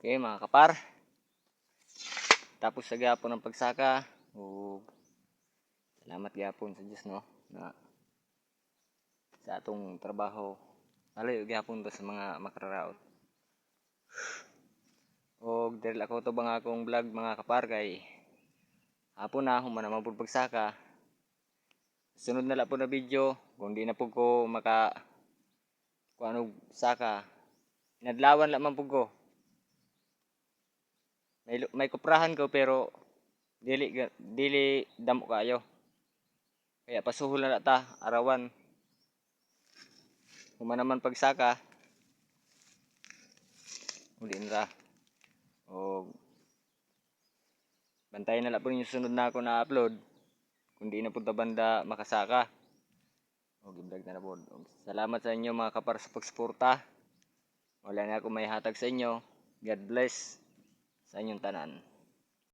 Okay mga kapar, tapos sa gyapon ng pagsaka, salamat gyapon sa Diyos no na sa atong trabaho alayo gyapon to sa mga makraraot. Og dahil ako to bang akong vlog mga kapar kay hapon na human naman pud pagsaka. Sunod na lang po na video kung di na po ko kung ano saka. Inadlawan lang man po ko. May kuprahan ko pero dili damo kayo. Kaya pasuhol na ta arawan. Human naman pagsaka. Uli na. O bantayan na lang po yung sunod na ako na upload. Kung di na po ta banda makasaka. O gibrag na po. Salamat sa inyo mga kapar sa pagsuporta. Wala na ako may hatag sa inyo. God bless sa inyong tanan.